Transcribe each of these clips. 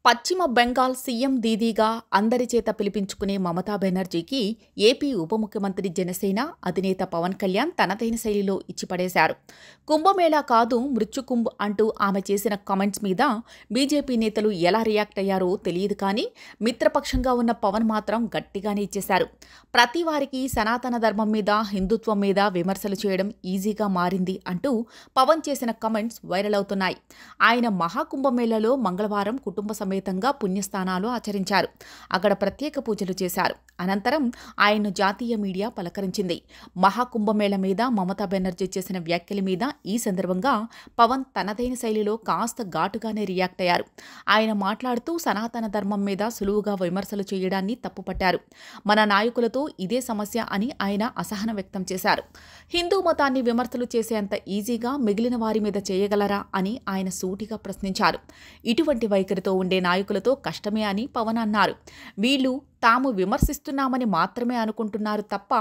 పశ్చిమ బెంగాల్ సీఎం దీదీగా అందరి చేత పిలిపించుకునే మమతా బెనర్జీకి ఏపీ ఉప ముఖ్యమంత్రి జనసేన అధినేత పవన్ కళ్యాణ్ తనదైన శైలిలో ఇచ్చిపడేశారు. కుంభమేళా కాదు మృత్యుకుంభ్ అంటూ ఆమె చేసిన కామెంట్స్ మీద బీజేపీ నేతలు ఎలా రియాక్ట్ అయ్యారో తెలియదు, కానీ మిత్రపక్షంగా ఉన్న పవన్ మాత్రం గట్టిగానే ఇచ్చేశారు. ప్రతి వారికి సనాతన ధర్మం మీద, హిందుత్వం మీద విమర్శలు చేయడం ఈజీగా మారింది అంటూ పవన్ చేసిన కామెంట్స్ వైరల్ అవుతున్నాయి. ఆయన మహాకుంభమేళాలో మంగళవారం కుటుంబ సమేతంగా పుణ్యస్థానాలు ఆచరించారు. అక్కడ ప్రత్యేక పూజలు చేశారు. అనంతరం ఆయన్ను జాతీయ మీడియా పలకరించింది. మహాకుంభమేళ మీద మమతా బెనర్జీ చేసిన వ్యాఖ్యల మీద ఈ సందర్భంగా పవన్ తనదైన శైలిలో కాస్త ఘాటుగానే రియాక్ట్ అయ్యారు. ఆయన మాట్లాడుతూ సనాతన ధర్మం మీద సులువుగా విమర్శలు చేయడాన్ని తప్పుపట్టారు. మన నాయకులతో ఇదే సమస్య అని ఆయన అసహనం వ్యక్తం చేశారు. హిందూ మతాన్ని విమర్శలు చేసేంత ఈజీగా మిగిలిన వారి మీద చేయగలరా అని ఆయన సూటిగా ప్రశ్నించారు. ఇటువంటి వైఖరితో ఉండే నాయకులతో కష్టమే అని పవన్ అన్నారు. వీళ్ళు తాము విమర్శిస్తున్నామని మాత్రమే అనుకుంటున్నారు తప్ప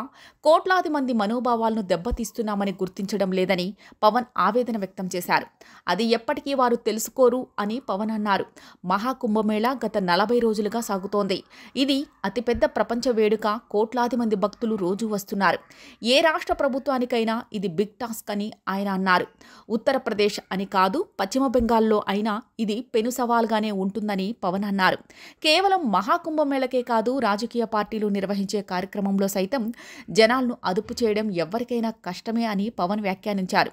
కోట్లాది మంది మనోభావాలను దెబ్బతీస్తున్నామని గుర్తించడం లేదని పవన్ ఆవేదన వ్యక్తం చేశారు. అది ఎప్పటికీ వారు తెలుసుకోరు అని పవన్ అన్నారు. మహాకుంభమేళా గత 40 రోజులుగా సాగుతోంది. ఇది అతిపెద్ద ప్రపంచ వేడుక. కోట్లాది మంది భక్తులు రోజూ వస్తున్నారు. ఏ రాష్ట్ర ప్రభుత్వానికైనా ఇది బిగ్ టాస్క్ అని ఆయన అన్నారు. ఉత్తరప్రదేశ్ అని కాదు, పశ్చిమ బెంగాల్లో అయినా ఇది పెను సవాల్గానే ఉంటుందని పవన్ అన్నారు. కేవలం మహాకుంభమేళకే కాదు, రాజకీయ పార్టీలు నిర్వహించే కార్యక్రమంలో సైతం జనాలను అదుపు చేయడం ఎవ్వరికైనా కష్టమే అని పవన్ వ్యాఖ్యానించారు.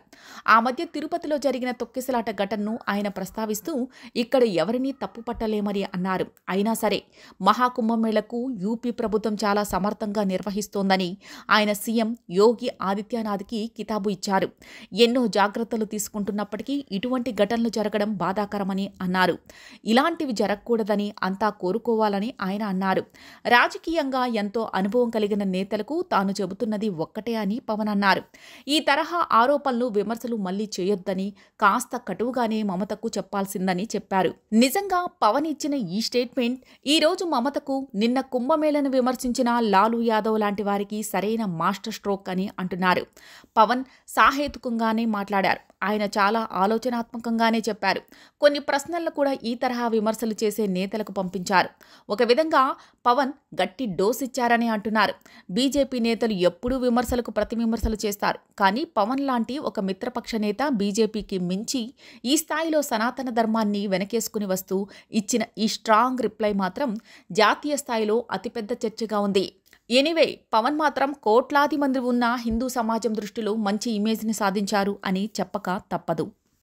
ఆ మధ్య తిరుపతిలో జరిగిన తొక్కిసలాట ఘటనను ఆయన ప్రస్తావిస్తూ ఇక్కడ ఎవరినీ తప్పుపట్టలేమని అన్నారు. అయినా సరే మహాకుంభమేళకు యూపీ ప్రభుత్వం చాలా సమర్థంగా నిర్వహిస్తోందని ఆయన సీఎం యోగి ఆదిత్యనాథ్కి కితాబు ఇచ్చారు. ఎన్నో జాగ్రత్తలు తీసుకుంటున్నప్పటికీ ఇటువంటి ఘటనలు జరగడం బాధాకరమని అన్నారు. ఇలాంటివి జరగకూడదని అంతా కోరుకోవాలని ఆయన అన్నారు. రాజకీయంగా ఎంతో అనుభవం కలిగిన నేతలకు తాను చెబుతున్నది ఒక్కటే అని పవన్ అన్నారు. ఈ తరహా ఆరోపణలు, విమర్శలు మళ్లీ చేయొద్దని కాస్త కటువుగానే మమతకు చెప్పాల్సిందని చెప్పారు. నిజంగా పవన్ ఇచ్చిన ఈ స్టేట్మెంట్ ఈ రోజు మమతకు నిన్న కుంభమేళను విమర్శించిన లాలూ యాదవ్ లాంటి వారికి సరైన మాస్టర్ స్ట్రోక్ అని అంటున్నారు. పవన్ సాహేతుకంగానే మాట్లాడారు. ఆయన చాలా ఆలోచనాత్మకంగానే చెప్పారు. కొన్ని ప్రశ్నలను కూడా ఈ తరహా విమర్శలు చేసే నేతలకు పంపించారు. ఒక విధంగా పవన్ గట్టి డోస్ ఇచ్చారని అంటున్నారు. బీజేపీ నేతలు ఎప్పుడూ విమర్శలకు ప్రతి విమర్శలు చేస్తారు. కానీ పవన్ లాంటి ఒక మిత్రపక్ష నేత బీజేపీకి మించి ఈ స్థాయిలో సనాతన ధర్మాన్ని వెనకేసుకుని వస్తూ ఇచ్చిన ఈ స్ట్రాంగ్ రిప్లై మాత్రం జాతీయ స్థాయిలో అతిపెద్ద చర్చగా ఉంది. ఎనీవే, పవన్ మాత్రం కోట్లాది మంది ఉన్న హిందూ సమాజం దృష్టిలో మంచి ఇమేజ్ని సాధించారు అని చెప్పక తప్పదు.